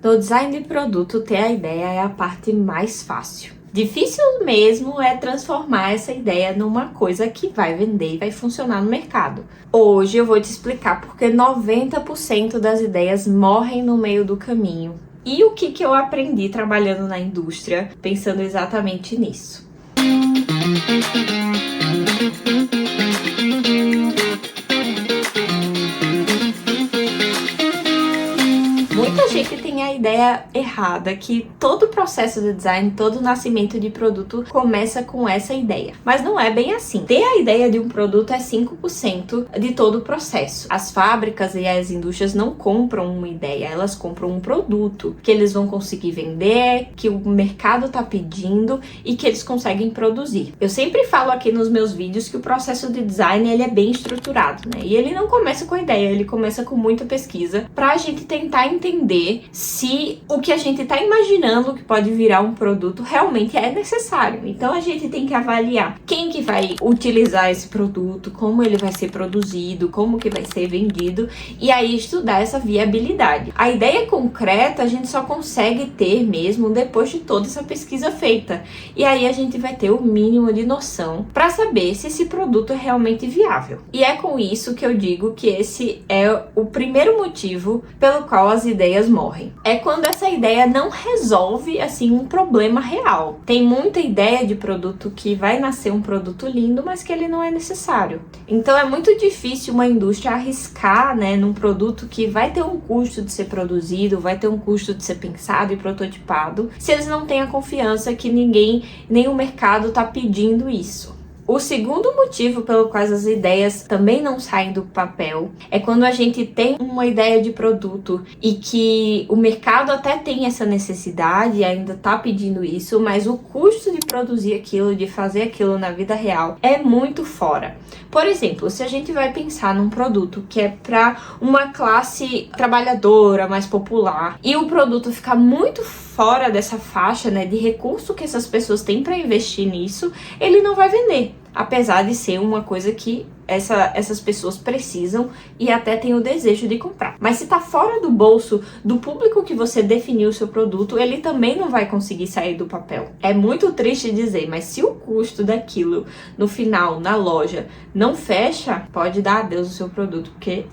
No design de produto, ter a ideia é a parte mais fácil. Difícil mesmo é transformar essa ideia numa coisa que vai vender e vai funcionar no mercado. Hoje eu vou te explicar porque 90% das ideias morrem no meio do caminho. E o que eu aprendi trabalhando na indústria, pensando exatamente nisso. Muita gente tem a ideia errada que todo o processo de design, todo o nascimento de produto começa com essa ideia. Mas não é bem assim. Ter a ideia de um produto é 5% de todo o processo. As fábricas e as indústrias não compram uma ideia, elas compram um produto que eles vão conseguir vender, que o mercado está pedindo e que eles conseguem produzir. Eu sempre falo aqui nos meus vídeos que o processo de design ele é bem estruturado, né? E ele não começa com a ideia, ele começa com muita pesquisa para a gente tentar entender se o que a gente está imaginando que pode virar um produto realmente é necessário. Então a gente tem que avaliar quem que vai utilizar esse produto, como ele vai ser produzido, como que vai ser vendido e aí estudar essa viabilidade. A ideia concreta a gente só consegue ter mesmo depois de toda essa pesquisa feita. E aí a gente vai ter o mínimo de noção para saber se esse produto é realmente viável. E é com isso que eu digo que esse é o primeiro motivo pelo qual as ideias morrem. É quando essa ideia não resolve assim um problema real. Tem muita ideia de produto que vai nascer um produto lindo, mas que ele não é necessário. Então é muito difícil uma indústria arriscar, né, num produto que vai ter um custo de ser produzido, vai ter um custo de ser pensado e prototipado, se eles não têm a confiança que ninguém, nem o mercado está pedindo isso. O segundo motivo pelo qual as ideias também não saem do papel é quando a gente tem uma ideia de produto e que o mercado até tem essa necessidade e ainda está pedindo isso, mas o custo de produzir aquilo, de fazer aquilo na vida real é muito fora. Por exemplo, se a gente vai pensar num produto que é para uma classe trabalhadora mais popular e o produto ficar muito fora dessa faixa, né, de recurso que essas pessoas têm para investir nisso, ele não vai vender. Apesar de ser uma coisa que essas pessoas precisam e até têm o desejo de comprar. Mas se está fora do bolso do público que você definiu o seu produto, ele também não vai conseguir sair do papel. É muito triste dizer, mas se o custo daquilo no final, na loja, não fecha, pode dar adeus ao seu produto, porque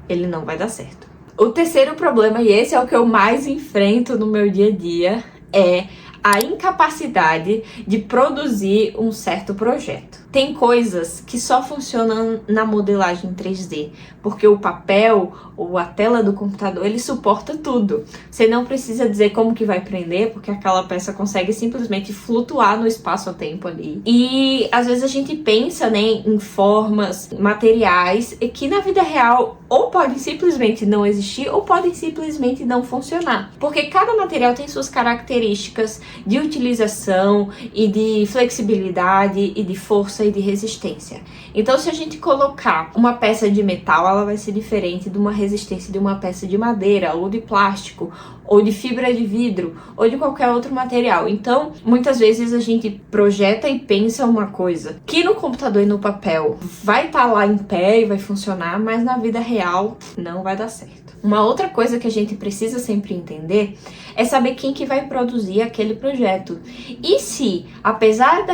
ele não vai dar certo. O terceiro problema, e esse é o que eu mais enfrento no meu dia a dia, é a incapacidade de produzir um certo projeto. Tem coisas que só funcionam na modelagem 3D, porque o papel ou a tela do computador, ele suporta tudo. Você não precisa dizer como que vai prender, porque aquela peça consegue simplesmente flutuar no espaço-tempo ali. E às vezes a gente pensa, né, em formas, materiais, que na vida real ou podem simplesmente não existir ou podem simplesmente não funcionar. Porque cada material tem suas características de utilização e de flexibilidade e de força e de resistência. Então, se a gente colocar uma peça de metal, ela vai ser diferente de uma resistência de uma peça de madeira ou de plástico ou de fibra de vidro ou de qualquer outro material. Então, muitas vezes a gente projeta e pensa uma coisa que no computador e no papel vai estar lá em pé e vai funcionar, mas na vida real não vai dar certo. Uma outra coisa que a gente precisa sempre entender é saber quem que vai produzir aquele projeto. E se, apesar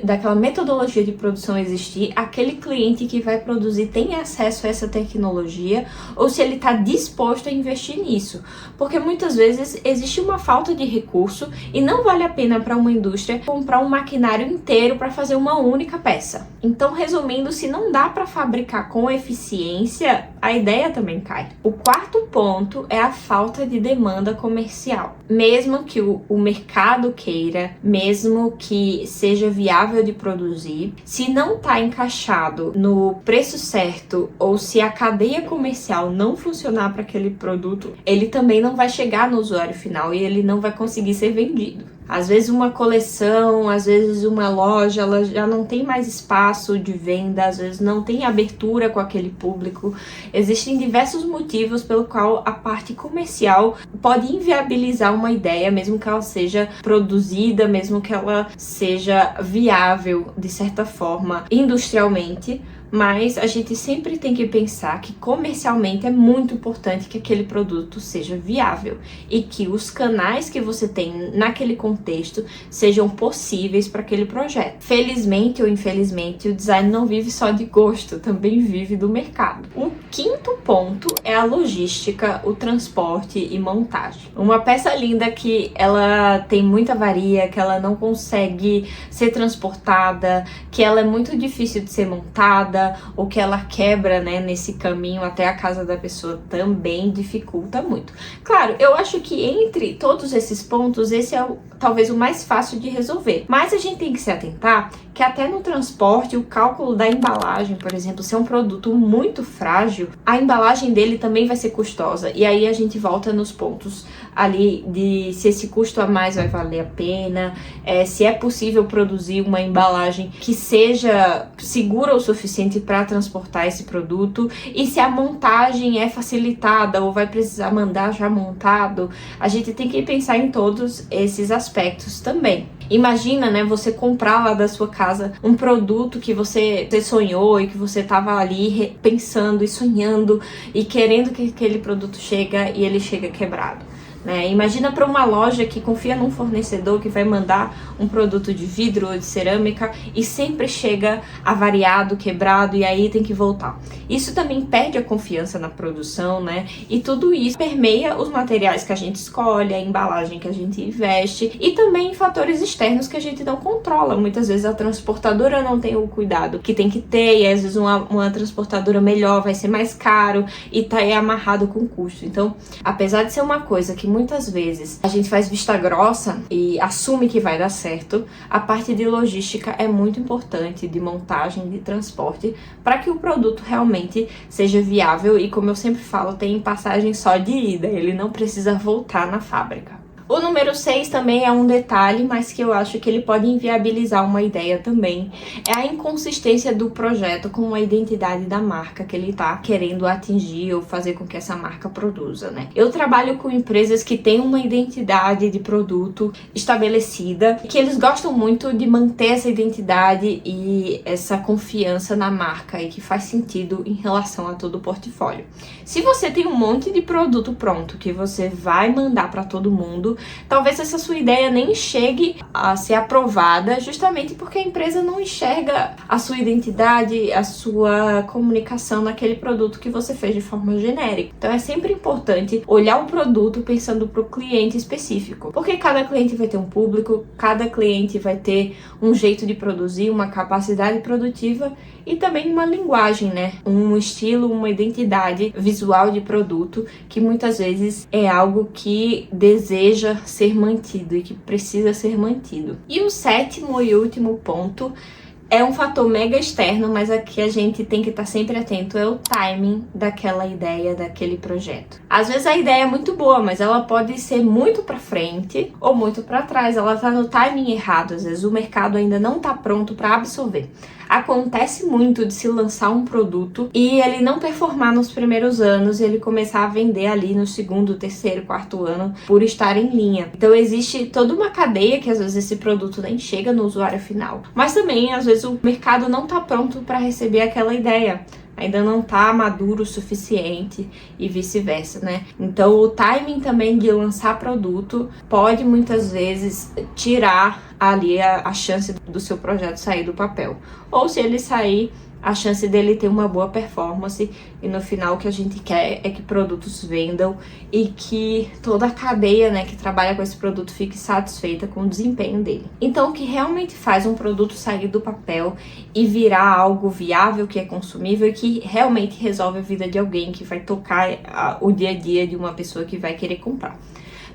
daquela metodologia de produção existir, aquele cliente que vai produzir tem acesso a essa tecnologia ou se ele está disposto a investir nisso. Porque muitas vezes existe uma falta de recurso e não vale a pena para uma indústria comprar um maquinário inteiro para fazer uma única peça. Então, resumindo, se não dá para fabricar com eficiência, a ideia também cai. O quarto ponto é a falta de demanda comercial. Mesmo que o mercado queira, mesmo que seja viável de produzir, se não está encaixado no preço certo ou se a cadeia comercial não funcionar para aquele produto, ele também não vai chegar no usuário final e ele não vai conseguir ser vendido. Às vezes uma coleção, às vezes uma loja, ela já não tem mais espaço de venda, às vezes não tem abertura com aquele público. Existem diversos motivos pelo qual a parte comercial pode inviabilizar uma ideia, mesmo que ela seja produzida, mesmo que ela seja viável de certa forma industrialmente, mas a gente sempre tem que pensar que comercialmente é muito importante que aquele produto seja viável e que os canais que você tem naquele contexto sejam possíveis para aquele projeto. Felizmente ou infelizmente, o design não vive só de gosto, também vive do mercado. O quinto ponto é a logística, o transporte e montagem. Uma peça linda que ela tem muita avaria, que ela não consegue ser transportada, que ela é muito difícil de ser montada, ou que ela quebra, né, nesse caminho até a casa da pessoa, também dificulta muito. Claro, eu acho que entre todos esses pontos, esse é talvez o mais fácil de resolver. Mas a gente tem que se atentar que até no transporte, o cálculo da embalagem, por exemplo, se é um produto muito frágil, a embalagem dele também vai ser custosa. E aí a gente volta nos pontos ali de se esse custo a mais vai valer a pena, se é possível produzir uma embalagem que seja segura o suficiente para transportar esse produto, e se a montagem é facilitada ou vai precisar mandar já montado. A gente tem que pensar em todos esses aspectos também. Imagina, né, você comprar lá da sua casa um produto que você sonhou e que você estava ali pensando e sonhando e querendo que aquele produto chega e ele chega quebrado. Né? Imagina para uma loja que confia num fornecedor que vai mandar um produto de vidro ou de cerâmica e sempre chega avariado, quebrado, e aí tem que voltar. Isso também perde a confiança na produção, né? E tudo isso permeia os materiais que a gente escolhe, a embalagem que a gente investe e também fatores externos que a gente não controla. Muitas vezes a transportadora não tem o cuidado que tem que ter, e às vezes uma transportadora melhor vai ser mais caro e tá aí amarrado com custo. Então, apesar de ser uma coisa que muitas vezes a gente faz vista grossa e assume que vai dar certo, a parte de logística é muito importante, de montagem, de transporte, para que o produto realmente seja viável e, como eu sempre falo, tem passagem só de ida, ele não precisa voltar na fábrica. O número 6 também é um detalhe, mas que eu acho que ele pode inviabilizar uma ideia também. É a inconsistência do projeto com a identidade da marca que ele está querendo atingir ou fazer com que essa marca produza, né? Eu trabalho com empresas que têm uma identidade de produto estabelecida, que eles gostam muito de manter essa identidade e essa confiança na marca e que faz sentido em relação a todo o portfólio. Se você tem um monte de produto pronto que você vai mandar para todo mundo, talvez essa sua ideia nem chegue a ser aprovada, justamente porque a empresa não enxerga a sua identidade, a sua comunicação naquele produto que você fez de forma genérica. Então é sempre importante olhar o produto pensando para o cliente específico, porque cada cliente vai ter um público, cada cliente vai ter um jeito de produzir, uma capacidade produtiva e também uma linguagem, né? Um estilo, uma identidade visual de produto que muitas vezes é algo que deseja ser mantido e que precisa ser mantido. E o sétimo e último ponto é um fator mega externo, mas aqui a gente tem que estar sempre atento, é o timing daquela ideia, daquele projeto. Às vezes a ideia é muito boa, mas ela pode ser muito para frente ou muito para trás, ela tá no timing errado, às vezes o mercado ainda não tá pronto para absorver. Acontece muito de se lançar um produto e ele não performar nos primeiros anos e ele começar a vender ali no segundo, terceiro, quarto ano por estar em linha. Então existe toda uma cadeia que às vezes esse produto nem chega no usuário final. Mas também às vezes o mercado não está pronto para receber aquela ideia. Ainda não está maduro o suficiente e vice-versa, né? Então o timing também de lançar produto pode muitas vezes tirar ali a chance do seu projeto sair do papel. Ou se ele sair, a chance dele ter uma boa performance, e no final o que a gente quer é que produtos vendam e que toda a cadeia, né, que trabalha com esse produto fique satisfeita com o desempenho dele. Então o que realmente faz um produto sair do papel e virar algo viável, que é consumível e que realmente resolve a vida de alguém, que vai tocar o dia a dia de uma pessoa que vai querer comprar.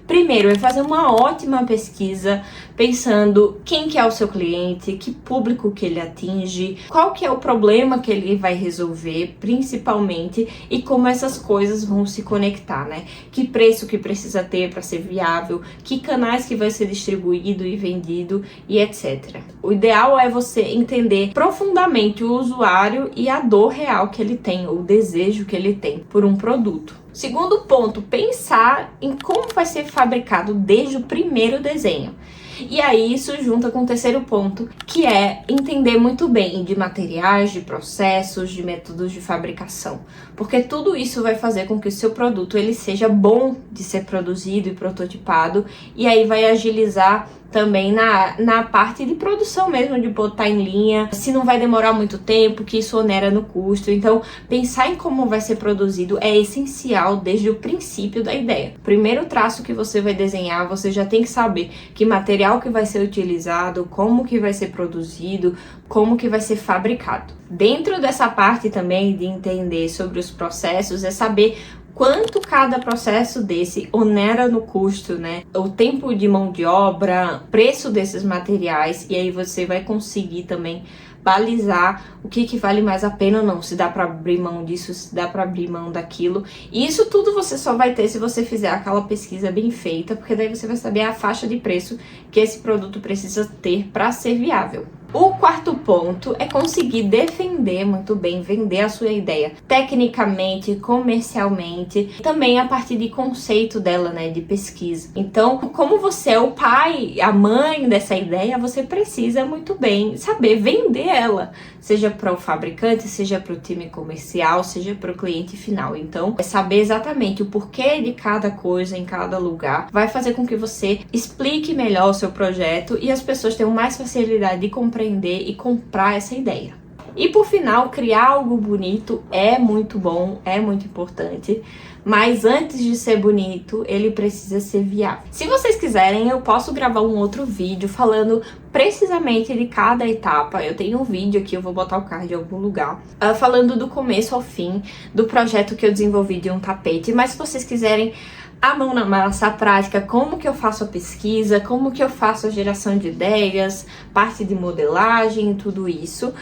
Primeiro, é fazer uma ótima pesquisa pensando quem que é o seu cliente, que público que ele atinge, qual que é o problema que ele vai resolver, principalmente, e como essas coisas vão se conectar, né? Que preço que precisa ter para ser viável, que canais que vai ser distribuído e vendido e etc. O ideal é você entender profundamente o usuário e a dor real que ele tem, o desejo que ele tem por um produto. Segundo ponto, pensar em como vai ser fabricado desde o primeiro desenho. E aí isso junta com o terceiro ponto, que é entender muito bem de materiais, de processos, de métodos de fabricação. Porque tudo isso vai fazer com que o seu produto ele seja bom de ser produzido e prototipado, e aí vai agilizar também na parte de produção mesmo, de botar em linha, se não vai demorar muito tempo, que isso onera no custo. Então, pensar em como vai ser produzido é essencial desde o princípio da ideia. Primeiro traço que você vai desenhar, você já tem que saber que material que vai ser utilizado, como que vai ser produzido, como que vai ser fabricado. Dentro dessa parte também de entender sobre os processos, é saber quanto cada processo desse onera no custo, né? O tempo de mão de obra, preço desses materiais, e aí você vai conseguir também balizar o que vale mais a pena ou não, se dá para abrir mão disso, se dá para abrir mão daquilo. E isso tudo você só vai ter se você fizer aquela pesquisa bem feita, porque daí você vai saber a faixa de preço que esse produto precisa ter para ser viável. O quarto ponto é conseguir defender muito bem, vender a sua ideia tecnicamente, comercialmente, também a partir de conceito dela, né, de pesquisa. Então, como você é o pai, a mãe dessa ideia, você precisa muito bem saber vender ela, seja para o fabricante, seja para o time comercial, seja para o cliente final. Então, é saber exatamente o porquê de cada coisa em cada lugar, vai fazer com que você explique melhor o seu projeto e as pessoas tenham mais facilidade de compreender e comprar essa ideia. E por final, criar algo bonito é muito bom, é muito importante, mas antes de ser bonito, ele precisa ser viável. Se vocês quiserem, eu posso gravar um outro vídeo falando precisamente de cada etapa. Eu tenho um vídeo aqui, eu vou botar o card em algum lugar, falando do começo ao fim do projeto que eu desenvolvi de um tapete, mas se vocês quiserem a mão na massa, a prática, como que eu faço a pesquisa, como que eu faço a geração de ideias, parte de modelagem, tudo isso.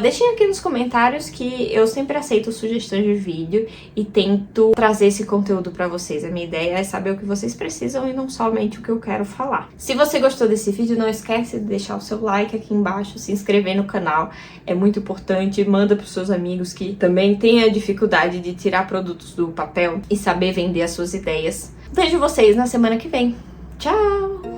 Deixem aqui nos comentários que eu sempre aceito sugestões de vídeo e tento trazer esse conteúdo para vocês. A minha ideia é saber o que vocês precisam e não somente o que eu quero falar. Se você gostou desse vídeo, não esquece de deixar o seu like aqui embaixo, se inscrever no canal, é muito importante. Manda para os seus amigos que também têm a dificuldade de tirar produtos do papel e saber vender as suas ideias. Vejo vocês na semana que vem. Tchau!